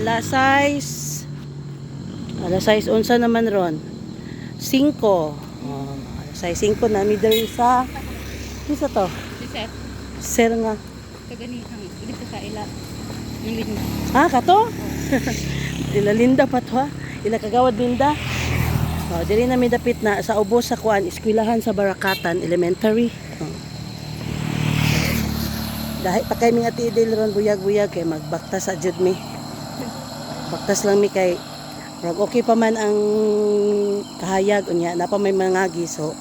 Alas 6. Alas 6 unsa naman ron. 5. Oh, alas 6 5 na mi diri sa isa to. Lisset. Sir nga. Kaganihang dito sa ila. Yung linda. Ah, kato? Ila Linda pa to ha. Ila kagawad Linda. Oh, diri na mi dapit na sa ubos sa kuan eskwelahan sa Barakatan Elementary. Oh. Dahil pa kay mi ati idil ron buyag-buyag kay magbaktas sa jud mi. Baktas lang mi kay rag okay pa man ang kahayag unya na pa may mangagi so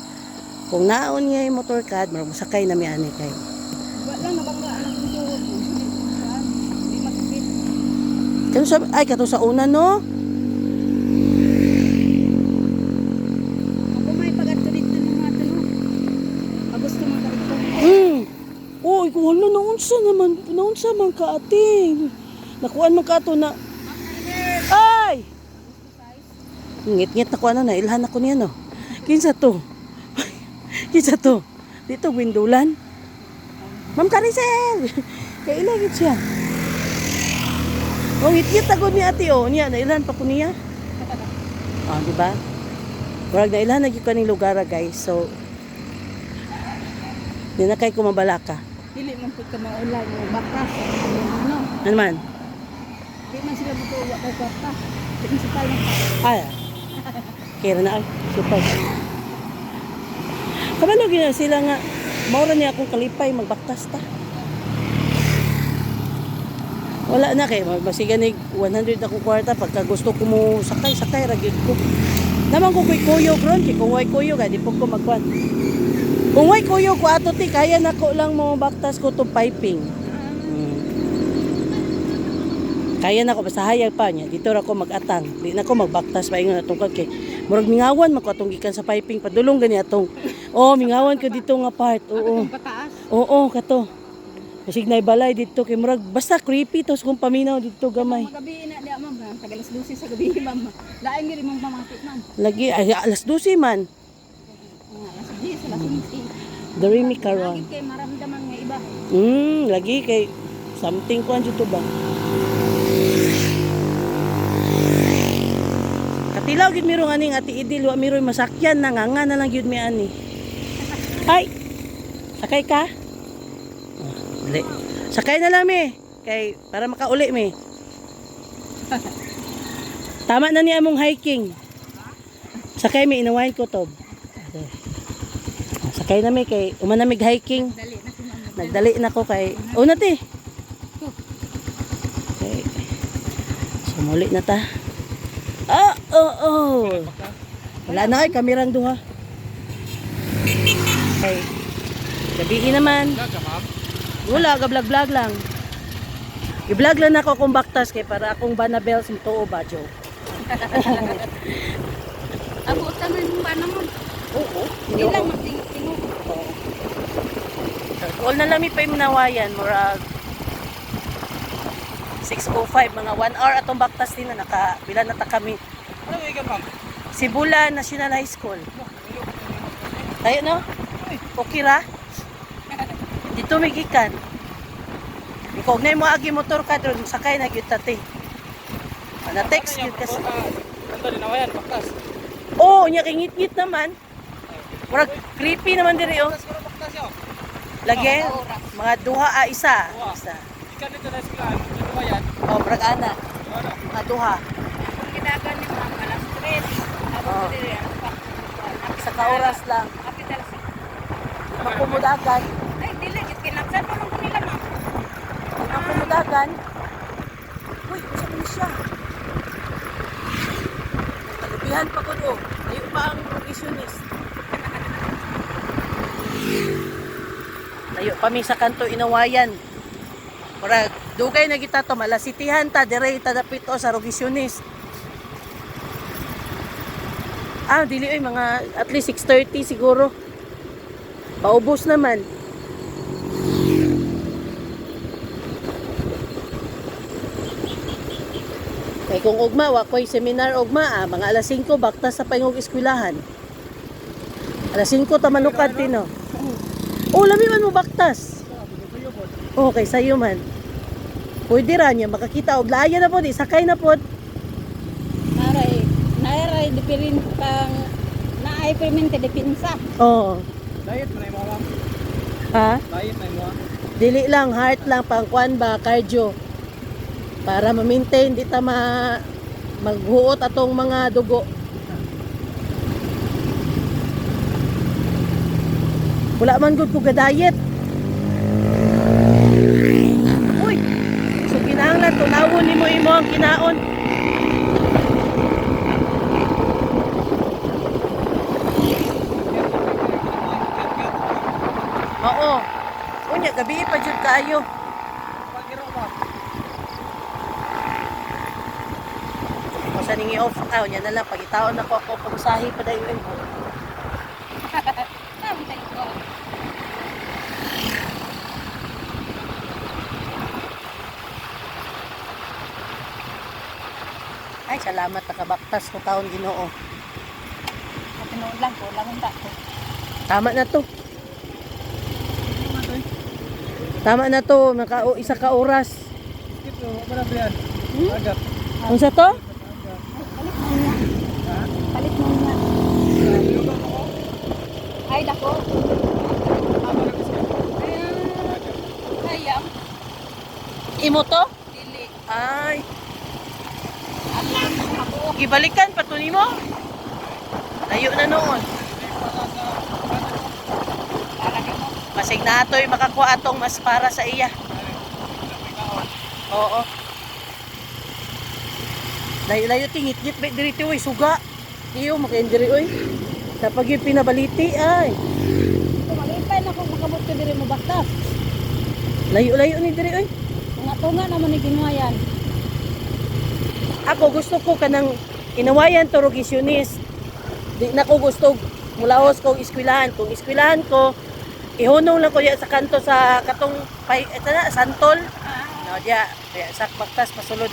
kung naon niya yung motor card marag musakay na mi ani kay. Wala na bang anak mo tuhod mo? Hindi makapit. Kano sabi ay kato sa una no? Ako may pagadto dito ng mga tanong. Gusto mo dito. Oy, kung hala naunsa man ka ating. Nakuan man ka ato na. Ay! Ngit-ngit na kuan na ilhan ako niya no. Kinsa to? Kinsa to? Dito windulan. Ma'am Caricel. Kay ilagit siya. Oh, ngit-ngit ako ni ate oh. Niya na ilhan pa ko niya. Ah, di ba? Murag na ilhan na gyud kaning lugar guys. So di na kay kumabalaka. Dili man pud ka maulan mo baktas. Ano? Ano man? Di man sila mutuwa kay kwarta. Principal ng Ay. Kira na ay. Super. Kabalo gina sila nga. Maura niya akong kalipay. Magbaktas ta. Wala na kay. Masiga ni 100 akong kwarta. Pagka gusto ko mo sakay. Ragid ko. Naman ko kuyog ron. Kung way kuyog di po ko magkuhan. Kung way kuyog ko ato ti. Kaya na ko lang mo baktas ko itong piping. Kaya na ko basta hayag pa niya. Dito ra ko mag-atang. Di na ko magbaktas pa ingon atong kay. Murag mingawan mako atong gikan sa piping padulong gani atong. Oh, mingawan ko dito nga part. Oo. pataas. Oo, kato. Masig na balay dito kay murag basta creepy tos kung paminaw dito gamay. Magabi na dia ma'am. Tagalas 12 sa gabi ma'am. Laing giri mong pamangkit ma'am. Lagi ay alas 12 man. Alas 10 alas 11. Dari mi karon. Lagi kay maramdaman nga iba. Lagi kay something ko anjo to ba. Katilaw gid mi ro aning ati idil wa mi ro masakyan nanganga na lang gyud mi ani. Ay. Sakay ka? Dali. Sakay na lang mi kay para makauli mi. Tama na ni among hiking. Sakay mi inawain ko tob. Sakay na mi kay umanamig hiking. Dali na si ma'am. Nagdali na ko kay una ti. Okay. Sumuli na ta. Wala na ay kamerang duha. Okay. Gabi naman. Wala, ga-vlog lang. I-vlog lang ako kung baktas kay para akong Banabels mtuo ba, Joe. Abutan man ba naman? Oo. Hindi lang magtingog. All na lang mi pa nawayan, murag 6:05 mga 1 hour atong baktas din na nakabila na ta kami. Ano yung ikan, ma'am? Sibula National High School. Tayo no? Okay ra? Dito may gikan. Ikaw na mo agi motor ka doon sakay na gyud tate. Ana text gyud kasi. Ganda din naman yan, baktas. Oh, nya kay ngit-ngit naman. Murag creepy naman diri oh. Baktas ko na baktas yun. Lagi mga duha isa. Duha. Isa. Ikan nito na sila, ito ba yan? Oh, murag ana. Ano? Mga duha. Kung kinagan ni ma'am alas 3. Oh. Abot diri ano pa. Sa kaoras lang. Kapit alas. Makumudagan. Ay dili git kinapsan pa man ko nila ma'am. Makumudagan. Uy, usa man siya. Nagabihan pa ko do. Ayo pa ang provisionist. Ayo pa mi sa kanto inawayan. Murag dugay na kita to malasitihan ta dire ta dapit o sa provisionist. Dili ay mga at least 6:30 siguro. Paubos naman. Kay kung ugma, wakoy seminar ugma, mga alas 5 baktas sa pangog eskwelahan. Alas 5 tamanukad tino. Oh, lami man mo baktas. Okay, sayo man. Pwede ra niya makakita og laya na pod, isakay na pod. Naray dipirin pang naay permente depinsa. Oo. Diet mo na yung mga ma'am. Ha? Diet na yung mga. Dili lang heart lang pang kuan ba cardio. Para ma-maintain di ta maghuot atong mga dugo. Wala man gud ko ga-diet. Uy. So kinahanglan tunawon nimo imo ang kinaon. Oo. Unya gabi pa jud kaayo. Pag-iro ba? Masa ning i-off taw nya na lang pagitaon ako pag-usahi pa dayon. Namatay ko. Ay salamat nakabaktas ko taon Ginoo. Kapinoon lang ko, langon ta ko. Tama na to. Tama na to, isa ka oras. Skip mo, wala ba yan? Agap. Unsa to? Palit mo niya. Palit mo niya. Ay, dako. Sayang. Imo to? Dili. Ay, Ako. gibalikan pa to nimo? Layo na noon. Para mo. Masig na ato'y makakuha atong mas para sa iya. Oo. Layo-layo tingit-ngit ba dirito oy suga. Iyo maka-injury oy. Sa pag yung pinabaliti ay. Kumalipay na kung makamot ka diri mo baktas. Layo-layo ni diri oy. Tunga-tunga naman ni ginawa yan. Ako gusto ko kanang inawayan to rogisyonis. Di na ko gusto mulaos kong eskwelahan. Kung eskwelahan ko, ihunong lang ko ya sa kanto sa katong santol. No, diya, sa baktas pasulod.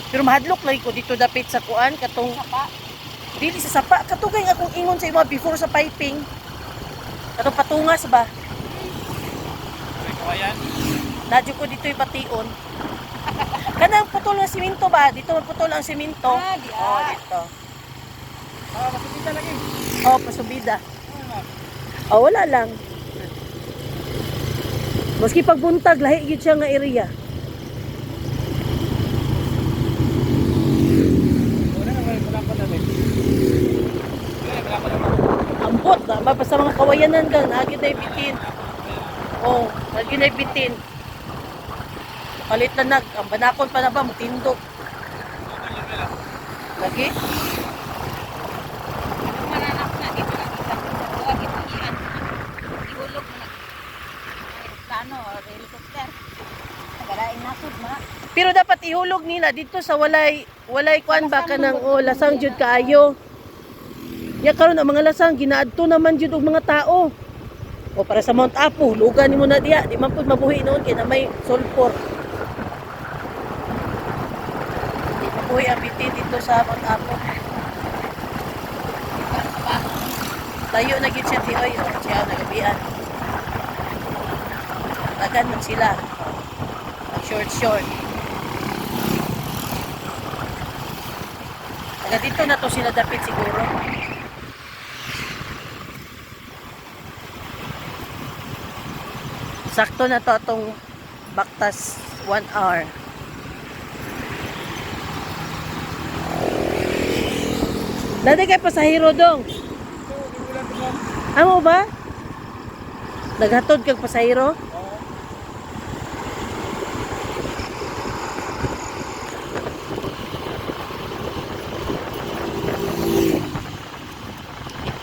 Pero mahadlok lagi ko dito dapit sa kuan katong Sapa. dili sa sapa katugay nga akong ingon sa imo before sa piping. Katong patungas ba? Kawayan. Nadyo ko dito ipation. Kanang putol ng simento ba? Dito magputol ang simento. Ah, diya. Oh, dito. Masakita lagi. Oh, pasubida. Ano ma'am? Oh, wala lang. Maski pagbuntag, lahi gid siya nga area. Wala na may wala pa namin. Wala pa naman. Ambot na, basta mga kawayanan gang, nagid na bitin. Oh, nagid na bitin. Palit na ang banakon pa na ba, mutindog. Lagi? Mananak na dito na kita. Huwag ipigilan. Ihulog mo na. Plano, helicopter. Nagalain nasod na. Pero dapat ihulog nila dito sa walay kuan ba ka ng lasang jud kaayo. Ya karon ang mga lasang ginaadto naman jud og mga tao. O para sa Mount Apo, lugan nimo na diya, di man pud mabuhi noon kay na may sulfur. Di mabuhi ang bitin dito sa Mount Apo. Tayo na gid siya tiyoy, o siya nagabian. Tagan man sila. Short. Taga dito na to sila dapit siguro. Sakto na to atong baktas 1 hour. Dati kay pasahero dong. Amo ba? Naghatod kag pasahero?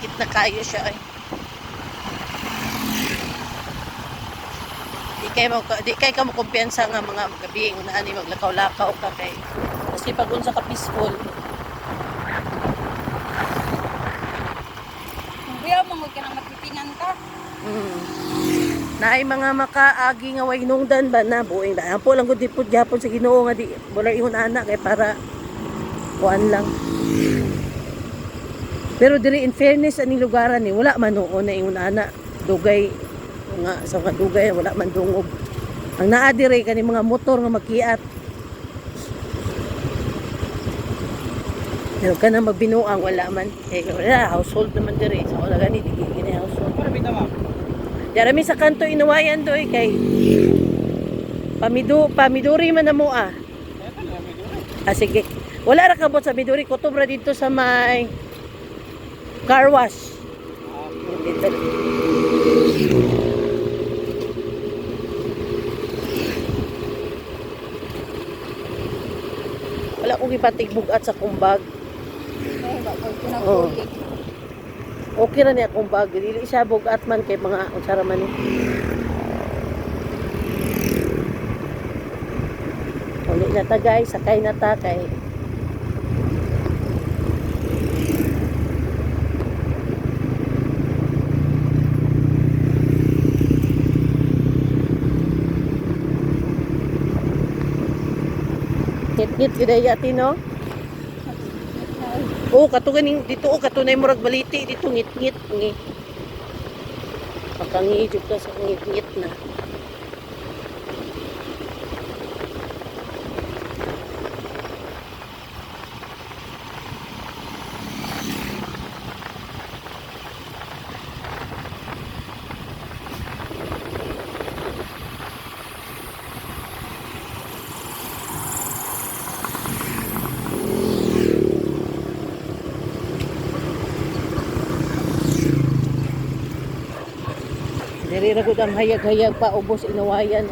Hit na kayo siya ay. Di kay ka mo kumpiyansa nga mga gabi unaan ni maglakaw-lakaw ka kay kasi pag unsa ka peaceful. Kung buyaw mong huwag ka nang magpipingan ka. Naay mga makaagi nga way hinungdan ba na buing da. Ampo lang gud dipud gyapon sa Ginoo nga di wala ingon ana kay para kuan lang. Pero diri in fairness aning lugaran ni wala man noon na ingon ana dugay nga sa mga dugay wala man dungog. Ang naadire kani mga motor nga magkiat. Pero ka na magbinuang wala man. Eh wala, household naman dire. So wala gani gini household. Para bita ma'am. Jarami sa kanto inuwayan doy kay pamiduri man na mo ah. Eh, pala, may doon. Ah sige. Wala ra kabot sa Midori, kutob ra dito sa may car wash. Dito. Wala ko gipatig bugat sa kumbag. Eh, bakit ko na Oo. kulit. Okay ra niya kumbag, dili siya bugat man kay mga unsara man ni. Uli na ta guys, sakay na ta kay ngit-ngit giday ati no? Oh, katuganing dito oh, katunay murag baliti dito ngit-ngit ngi. Pakangi jud ka sa ngit-ngit na. Diri ra gud ang hayag-hayag pa ubos inawayan.